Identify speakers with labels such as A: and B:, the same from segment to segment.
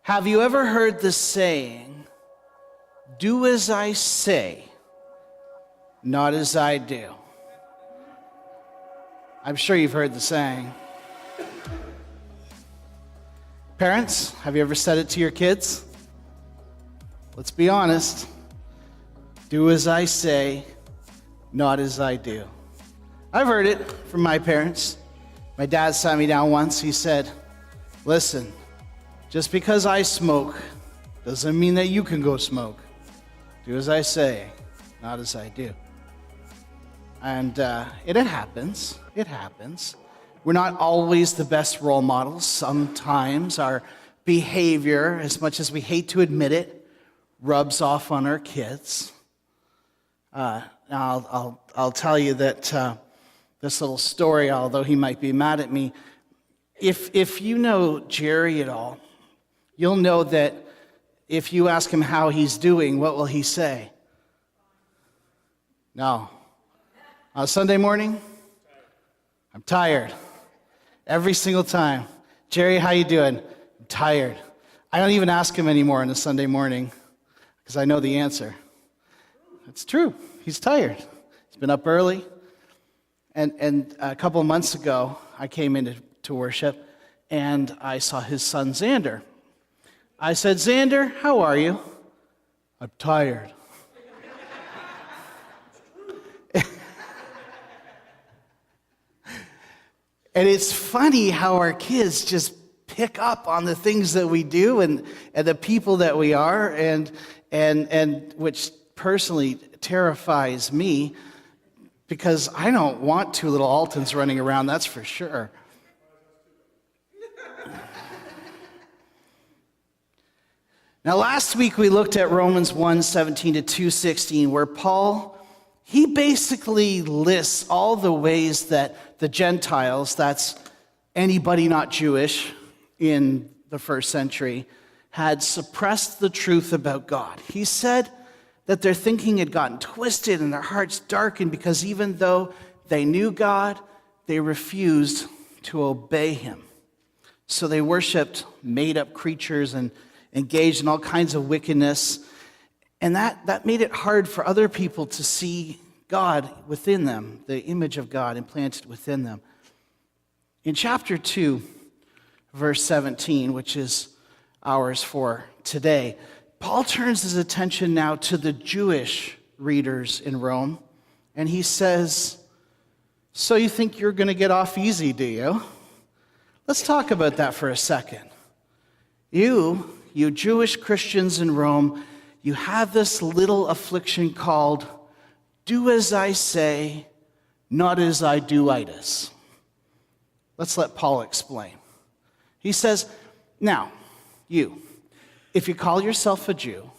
A: Have you ever heard the saying, do as I say, not as I do? I'm sure you've heard the saying. Parents, have you ever said it to your kids? Let's be honest. Do as I say, not as I do. I've heard it from my parents. My dad sat me down once. He said, listen, just because I smoke doesn't mean that you can go smoke. Do as I say, not as I do. And it happens. It happens. We're not always the best role models. Sometimes our behavior, as much as we hate to admit it, rubs off on our kids. I'll tell you that this little story, although he might be mad at me, if you know Jerry at all, you'll know that if you ask him how he's doing, what will he say? No. On Sunday morning, I'm tired. Every single time. Jerry, how you doing? I'm tired. I don't even ask him anymore on a Sunday morning because I know the answer. It's true. He's tired. He's been up early. And a couple of months ago, I came into worship, and I saw his son, Xander. I said, Xander, how are you? I'm tired. And it's funny how our kids just pick up on the things that we do and the people that we are, and which personally terrifies me, because I don't want two little Altons running around, that's for sure. Now, last week we looked at Romans 1:17 to 2:16, where Paul, he basically lists all the ways that the Gentiles, that's anybody not Jewish in the first century, had suppressed the truth about God. He said that their thinking had gotten twisted and their hearts darkened because even though they knew God, they refused to obey him. So they worshiped made-up creatures and engaged in all kinds of wickedness. And that made it hard for other people to see God within them, the image of God implanted within them. In chapter 2, verse 17, which is ours for today, Paul turns his attention now to the Jewish readers in Rome, and he says, so you think you're going to get off easy, do you? Let's talk about that for a second. You Jewish Christians in Rome, you have this little affliction called do as I say, not as I do-itis. Let's let Paul explain. He says, now, if you call yourself a Jew,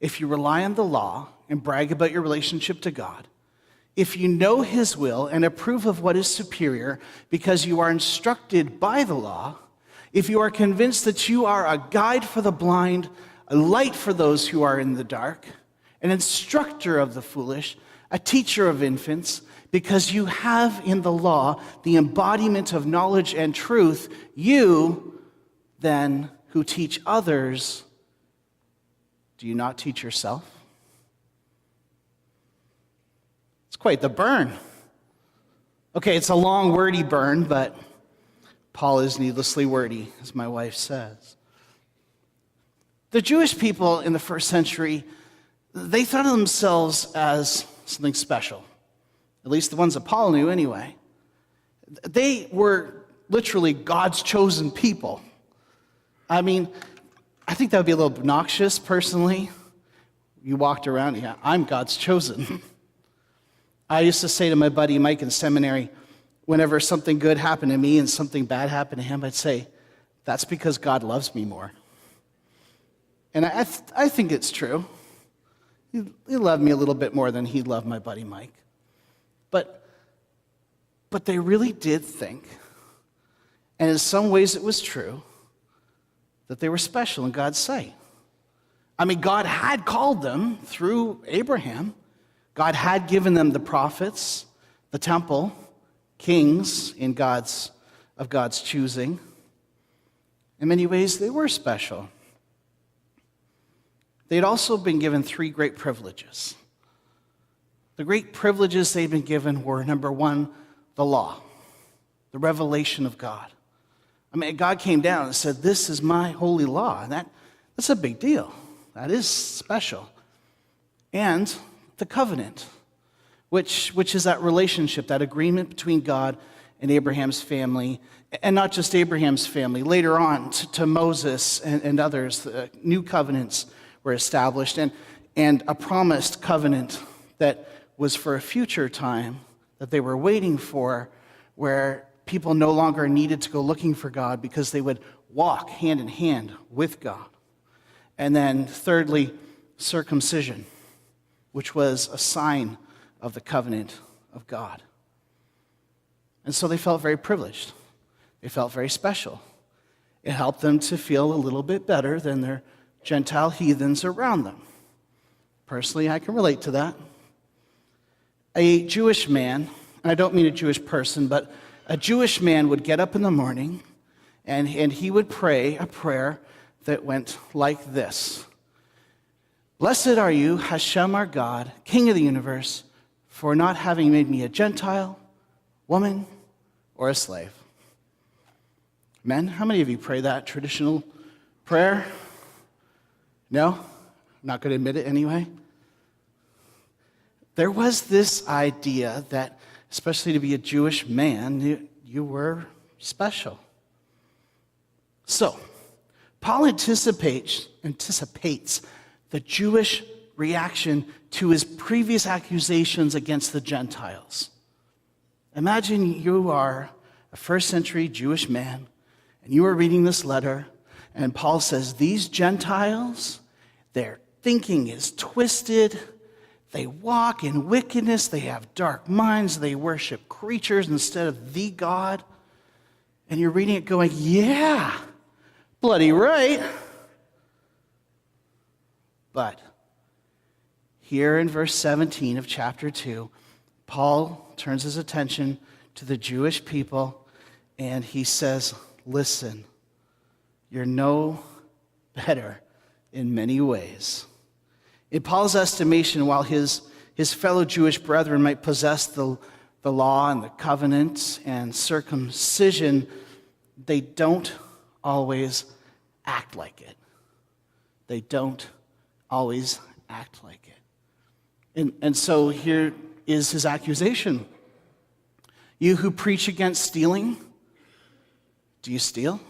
A: if you rely on the law and brag about your relationship to God, if you know his will and approve of what is superior because you are instructed by the law, if you are convinced that you are a guide for the blind, a light for those who are in the dark, an instructor of the foolish, a teacher of infants, because you have in the law the embodiment of knowledge and truth, you then who teach others, do you not teach yourself? It's quite the burn. Okay, it's a long, wordy burn, but Paul is needlessly wordy, as my wife says. The Jewish people in the first century, they thought of themselves as something special. At least the ones that Paul knew anyway. They were literally God's chosen people. I mean, I think that would be a little obnoxious, personally. You walked around, yeah, I'm God's chosen. I used to say to my buddy Mike in seminary, whenever something good happened to me and something bad happened to him, I'd say, that's because God loves me more. And I think it's true. He loved me a little bit more than he loved my buddy Mike. But they really did think, and in some ways it was true, that they were special in God's sight. I mean, God had called them through Abraham. God had given them the prophets, the temple, kings of God's choosing. In many ways, they were special. they'd also been given 3 great privileges. The great privileges they'd been given were, number 1, the law, the revelation of God. I mean, God came down and said, this is my holy law. And that's a big deal. That is special. And the covenant, which is that relationship, that agreement between God and Abraham's family, and not just Abraham's family. Later on, to Moses and others, new covenants were established, and a promised covenant that was for a future time that they were waiting for, where people no longer needed to go looking for God because they would walk hand in hand with God. And then thirdly, circumcision, which was a sign of the covenant of God. And so they felt very privileged. They felt very special. It helped them to feel a little bit better than their Gentile heathens around them. Personally, I can relate to that. A Jewish man, and I don't mean a Jewish person, but a Jewish man would get up in the morning and he would pray a prayer that went like this. Blessed are you, Hashem our God, King of the universe, for not having made me a Gentile, woman, or a slave. Men, how many of you pray that traditional prayer? No? Not going to admit it anyway? There was this idea that, especially to be a Jewish man, you were special. So, Paul anticipates the Jewish reaction to his previous accusations against the Gentiles. Imagine you are a first century Jewish man, and you are reading this letter, and Paul says, these Gentiles, their thinking is twisted, they walk in wickedness, they have dark minds, they worship creatures instead of the God. And you're reading it going, yeah, bloody right. But here in verse 17 of chapter 2, Paul turns his attention to the Jewish people and he says, listen, you're no better in many ways. In Paul's estimation, while his fellow Jewish brethren might possess the law and the covenant and circumcision, they don't always act like it. They don't always act like it. And so here is his accusation. You who preach against stealing, do you steal?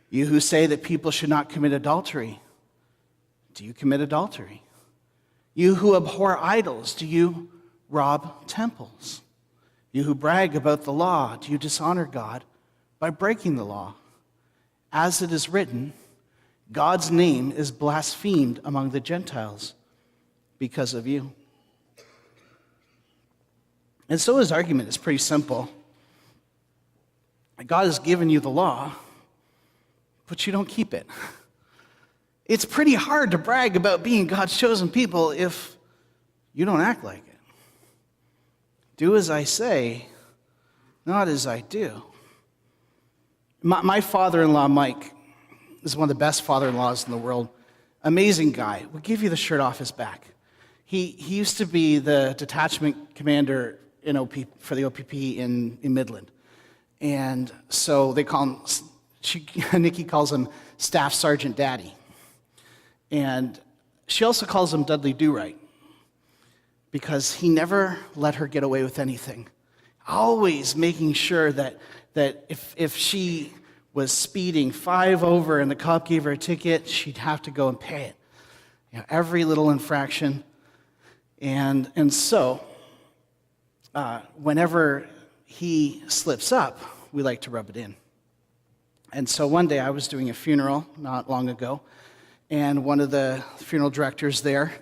A: You who say that people should not commit adultery, do you commit adultery? You who abhor idols, do you rob temples? You who brag about the law, do you dishonor God by breaking the law? As it is written, God's name is blasphemed among the Gentiles because of you. And so his argument is pretty simple. God has given you the law, but you don't keep it. It's pretty hard to brag about being God's chosen people if you don't act like it. Do as I say, not as I do. My father-in-law, Mike, is one of the best father-in-laws in the world. Amazing guy. Will give you the shirt off his back. He used to be the detachment commander for the OPP in Midland. And so they call him, Nikki calls him Staff Sergeant Daddy. And she also calls him Dudley Do-Right because he never let her get away with anything. Always making sure that if she was speeding 5 over and the cop gave her a ticket, she'd have to go and pay it. Every little infraction. And so whenever he slips up, we like to rub it in. And so one day I was doing a funeral not long ago, and one of the funeral directors there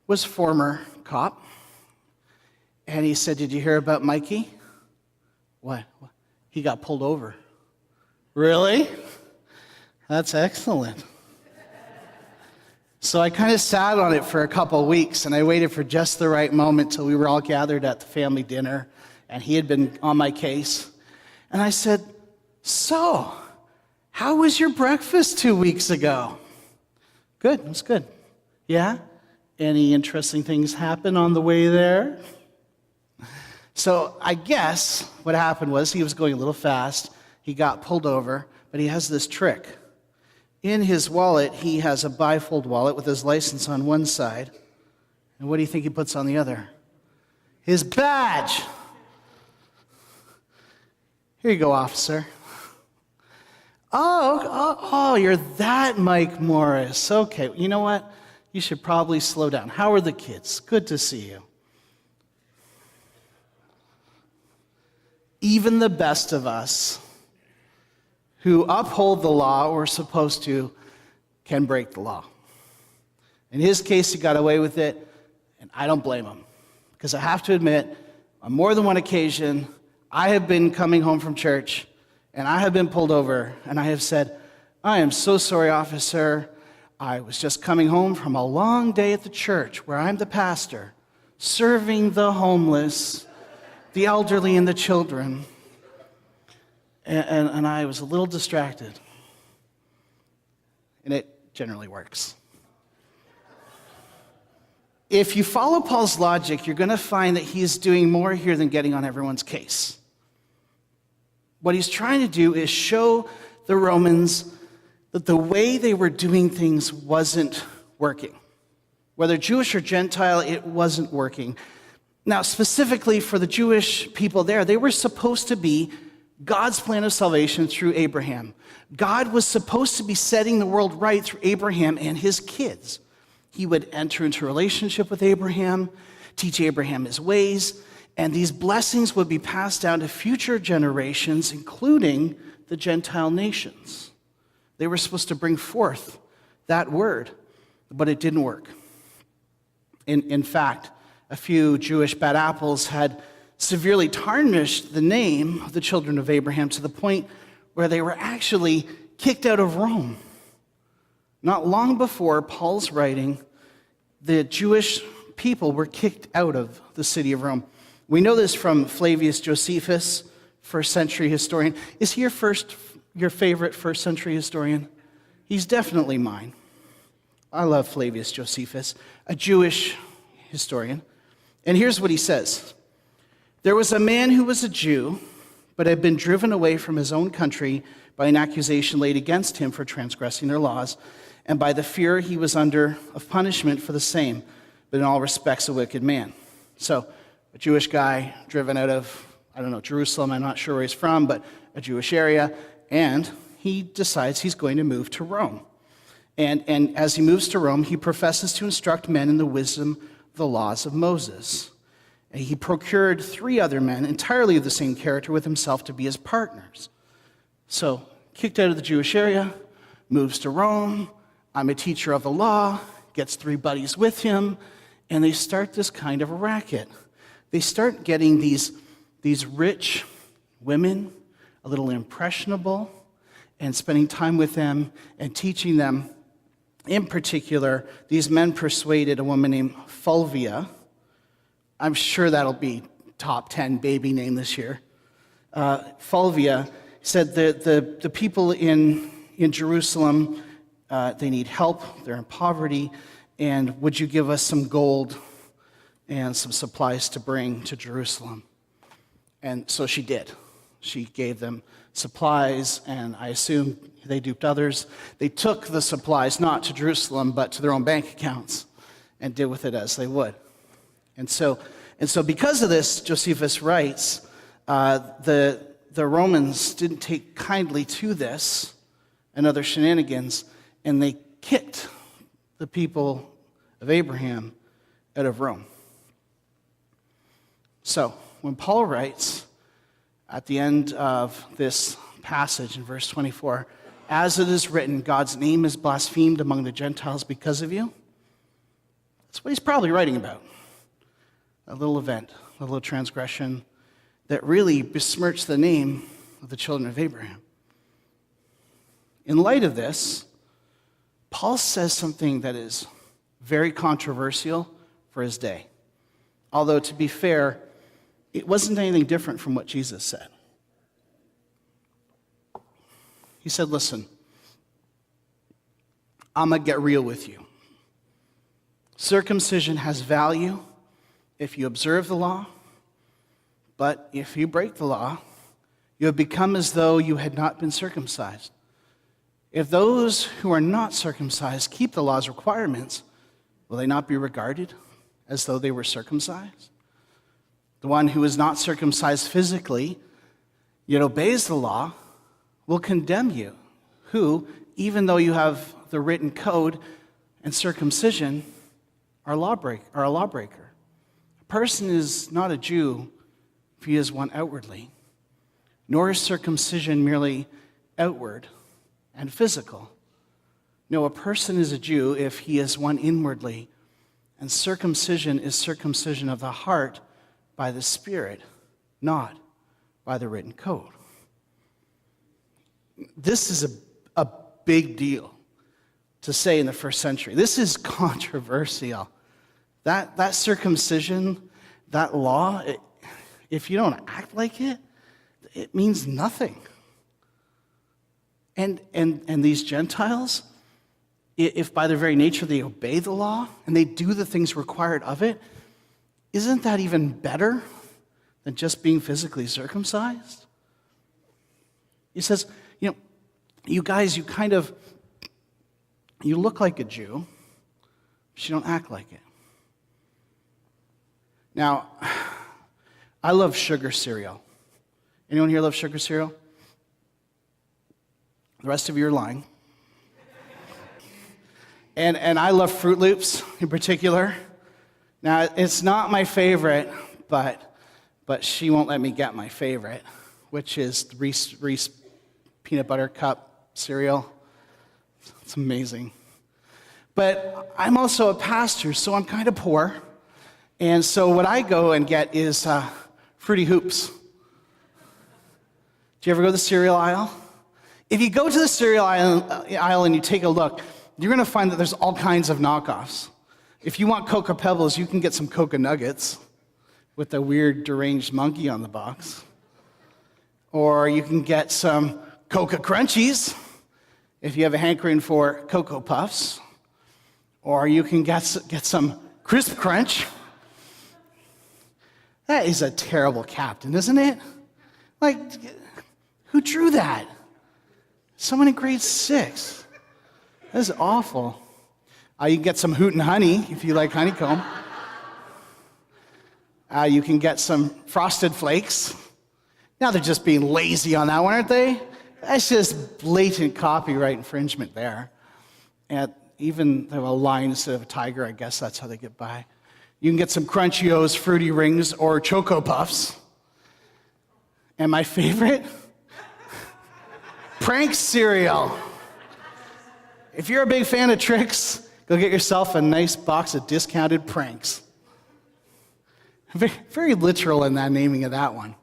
A: was former cop. And he said, did you hear about Mikey? What? He got pulled over. Really? That's excellent. So I kind of sat on it for a couple of weeks, and I waited for just the right moment till we were all gathered at the family dinner, and he had been on my case. And I said, so, how was your breakfast 2 weeks ago? Good, that's good. Yeah? Any interesting things happen on the way there? So I guess what happened was he was going a little fast. He got pulled over, but he has this trick. In his wallet, he has a bifold wallet with his license on one side. And what do you think he puts on the other? His badge. Here you go, officer. Oh, you're that Mike Morris. Okay, you know what? You should probably slow down. How are the kids? Good to see you. Even the best of us who uphold the law, or are supposed to, can break the law. In his case, he got away with it, and I don't blame him. Because I have to admit, on more than one occasion, I have been coming home from church, and I have been pulled over, and I have said, I am so sorry, officer. I was just coming home from a long day at the church where I'm the pastor, serving the homeless, the elderly, and the children. And I was a little distracted. And it generally works. If you follow Paul's logic, you're going to find that he's doing more here than getting on everyone's case. What he's trying to do is show the Romans that the way they were doing things wasn't working. Whether Jewish or Gentile, it wasn't working. Now, specifically for the Jewish people there, they were supposed to be God's plan of salvation through Abraham. God was supposed to be setting the world right through Abraham and his kids. He would enter into a relationship with Abraham, teach Abraham his ways, and these blessings would be passed down to future generations, including the Gentile nations. They were supposed to bring forth that word, but it didn't work. In fact, a few Jewish bad apples had severely tarnished the name of the children of Abraham to the point where they were actually kicked out of Rome. Not long before Paul's writing, the Jewish people were kicked out of the city of Rome. We know this from Flavius Josephus, first century historian. Is he your favorite first century historian? He's definitely mine. I love Flavius Josephus, a Jewish historian. And here's what he says. There was a man who was a Jew, but had been driven away from his own country by an accusation laid against him for transgressing their laws, and by the fear he was under of punishment for the same, but in all respects a wicked man. So, a Jewish guy driven out of, Jerusalem, I'm not sure where he's from, but a Jewish area, and he decides he's going to move to Rome. And as he moves to Rome, he professes to instruct men in the wisdom of the laws of Moses. And he procured 3 other men, entirely of the same character, with himself to be his partners. So, kicked out of the Jewish area, moves to Rome. I'm a teacher of the law, gets 3 buddies with him, and they start this kind of a racket. They start getting these rich women, a little impressionable, and spending time with them and teaching them. In particular, these men persuaded a woman named Fulvia. I'm sure that'll be top 10 baby name this year. Fulvia said that the people in Jerusalem, they need help, they're in poverty, and would you give us some gold and some supplies to bring to Jerusalem? And so she did. She gave them supplies, and I assume they duped others. They took the supplies not to Jerusalem, but to their own bank accounts and did with it as they would. And so because of this, Josephus writes, the Romans didn't take kindly to this and other shenanigans, and they kicked the people of Abraham out of Rome. So when Paul writes at the end of this passage in verse 24, as it is written, God's name is blasphemed among the Gentiles because of you, that's what he's probably writing about. A little event, a little transgression that really besmirched the name of the children of Abraham. In light of this, Paul says something that is very controversial for his day. Although, to be fair, it wasn't anything different from what Jesus said. He said, listen, I'm going to get real with you. Circumcision has value if you observe the law, but if you break the law, you have become as though you had not been circumcised. If those who are not circumcised keep the law's requirements, will they not be regarded as though they were circumcised? The one who is not circumcised physically, yet obeys the law, will condemn you, who, even though you have the written code and circumcision, are a lawbreaker. A person is not a Jew if he is one outwardly, nor is circumcision merely outward and physical. No, a person is a Jew if he is one inwardly, and circumcision is circumcision of the heart by the Spirit, not by the written code. This is a big deal to say in the first century. This is controversial. That circumcision, that law, if you don't act like it, it means nothing. And these Gentiles, if by their very nature they obey the law and they do the things required of it, isn't that even better than just being physically circumcised? He says, you guys, you look like a Jew, but you don't act like it. Now, I love sugar cereal. Anyone here love sugar cereal? The rest of you are lying. And I love Fruit Loops in particular. Now, it's not my favorite, but she won't let me get my favorite, which is the Reese Peanut Butter Cup cereal. It's amazing. But I'm also a pastor, so I'm kind of poor. And so what I go and get is Fruity Hoops. Do you ever go to the cereal aisle? If you go to the cereal aisle and you take a look, you're going to find that there's all kinds of knockoffs. If you want Cocoa Pebbles, you can get some Cocoa Nuggets with a weird deranged monkey on the box. Or you can get some Cocoa Crunchies if you have a hankering for Cocoa Puffs. Or you can get some Crisp Crunch. That is a terrible captain, isn't it? Like, who drew that? Someone in grade 6. That is awful. You can get some Hoot and Honey if you like honeycomb. You can get some Frosted Flakes. Now they're just being lazy on that one, aren't they? That's just blatant copyright infringement there. And even they have a lion instead of a tiger, I guess that's how they get by. You can get some Crunchios, Fruity Rings, or Choco Puffs. And my favorite? Prank cereal. If you're a big fan of tricks, go get yourself a nice box of discounted Pranks. Very, very literal in that naming of that one.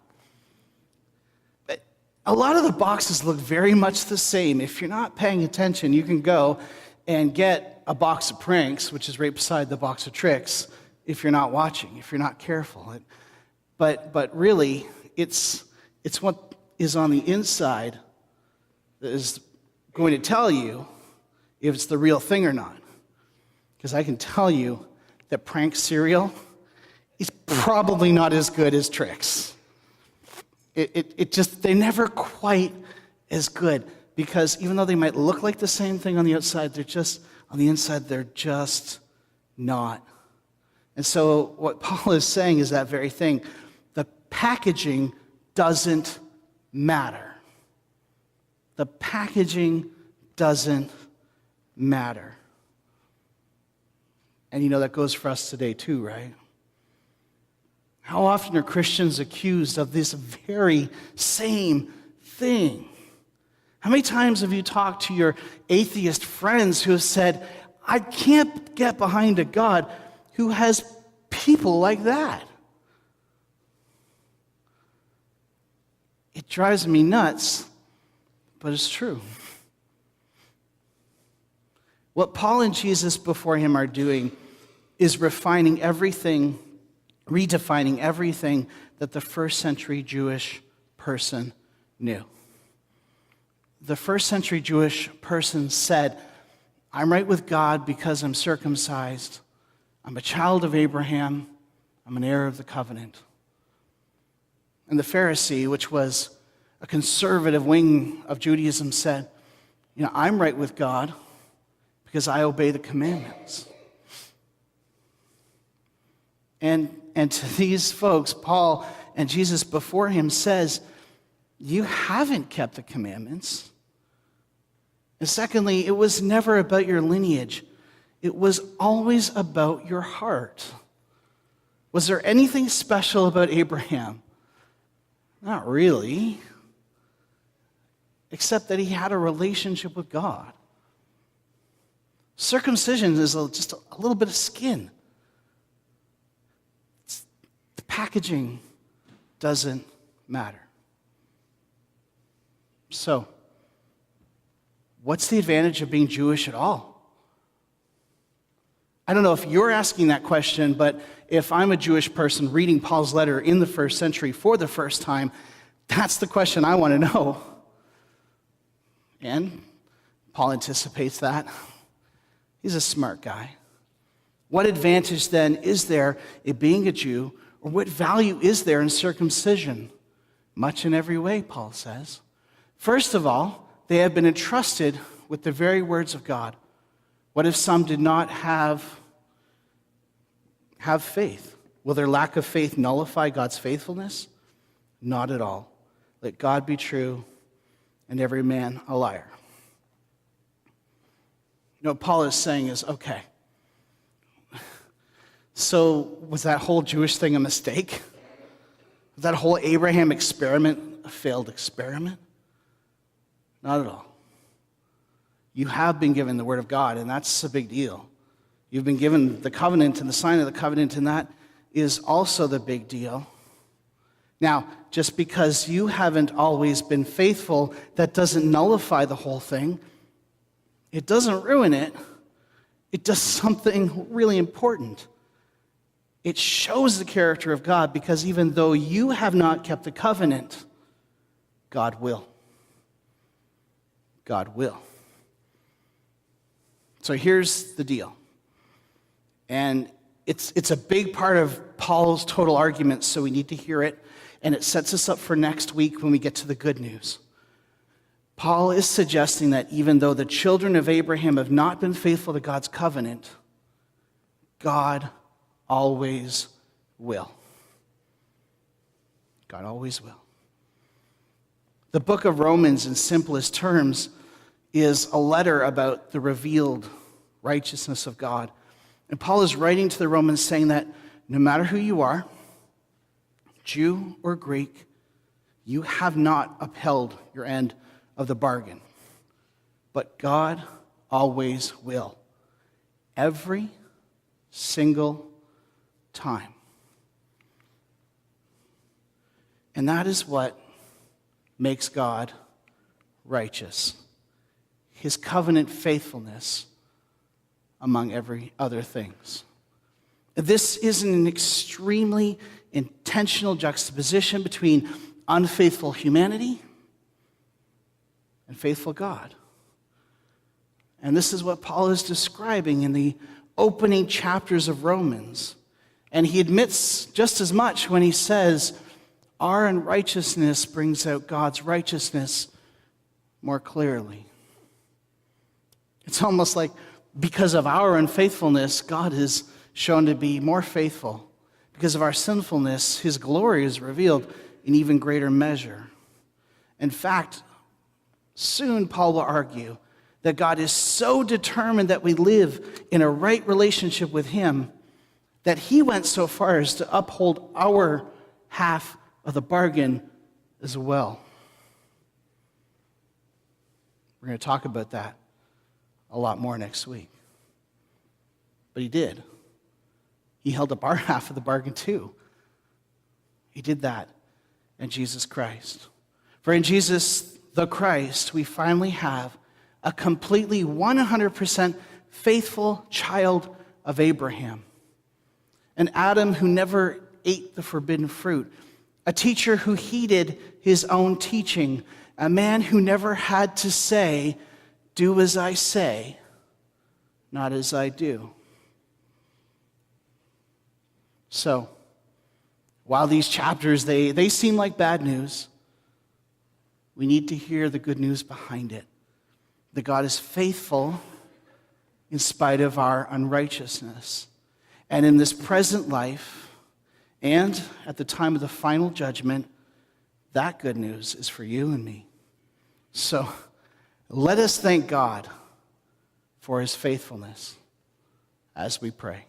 A: But a lot of the boxes look very much the same. If you're not paying attention, you can go and get a box of Pranks, which is right beside the box of tricks, if you're not watching, if you're not careful. But really, it's what is on the inside that is going to tell you if it's the real thing or not. Because I can tell you that Prank cereal is probably not as good as tricks. They're never quite as good, because even though they might look like the same thing on the outside, they're just not. And so what Paul is saying is that very thing. The packaging doesn't matter. The packaging doesn't matter. And that goes for us today too, right? How often are Christians accused of this very same thing? How many times have you talked to your atheist friends who have said, I can't get behind a God who has people like that? It drives me nuts, but it's true. What Paul and Jesus before him are doing is redefining everything that the first century Jewish person knew. The first century Jewish person said, I'm right with God because I'm circumcised. I'm a child of Abraham. I'm an heir of the covenant. And the Pharisee, which was a conservative wing of Judaism, said, I'm right with God because I obey the commandments. And to these folks, Paul and Jesus before him says, you haven't kept the commandments. And secondly, it was never about your lineage. It was always about your heart. Was there anything special about Abraham? Not really. Except that he had a relationship with God. Circumcision is just a little bit of skin. The packaging doesn't matter. So, what's the advantage of being Jewish at all? I don't know if you're asking that question, but if I'm a Jewish person reading Paul's letter in the first century for the first time, that's the question I want to know. And Paul anticipates that. He's a smart guy. What advantage then is there in being a Jew, or what value is there in circumcision? Much in every way, Paul says. First of all, they have been entrusted with the very words of God. What if some did not have faith? Will their lack of faith nullify God's faithfulness? Not at all. Let God be true and every man a liar. What Paul is saying is, okay, so was that whole Jewish thing a mistake? Was that whole Abraham experiment a failed experiment? Not at all. You have been given the word of God, and that's a big deal. You've been given the covenant and the sign of the covenant, and that is also the big deal. Now, just because you haven't always been faithful, that doesn't nullify the whole thing. It doesn't ruin it. It does something really important. It shows the character of God, because even though you have not kept the covenant, God will. God will. So here's the deal. And it's a big part of Paul's total argument, so we need to hear it. And it sets us up for next week when we get to the good news. Paul is suggesting that even though the children of Abraham have not been faithful to God's covenant, God always will. God always will. The book of Romans, in simplest terms, is a letter about the revealed righteousness of God. And Paul is writing to the Romans saying that no matter who you are, Jew or Greek, you have not upheld your end of the bargain. But God always will. Every single time. And that is what makes God righteous. His covenant faithfulness among every other things. This is an extremely intentional juxtaposition between unfaithful humanity and faithful God. And this is what Paul is describing in the opening chapters of Romans. And he admits just as much when he says, our unrighteousness brings out God's righteousness more clearly. It's almost like because of our unfaithfulness, God is shown to be more faithful. Because of our sinfulness, his glory is revealed in even greater measure. In fact, soon Paul will argue that God is so determined that we live in a right relationship with him that he went so far as to uphold our half of the bargain as well. We're going to talk about that a lot more next week. But he did. He held up our half of the bargain too. He did that in Jesus Christ. For in Jesus the Christ, we finally have a completely 100% faithful child of Abraham. An Adam who never ate the forbidden fruit. A teacher who heeded his own teaching. A man who never had to say, do as I say, not as I do. So, while these chapters, they seem like bad news, we need to hear the good news behind it. That God is faithful in spite of our unrighteousness. And in this present life, and at the time of the final judgment, that good news is for you and me. So, let us thank God for his faithfulness as we pray.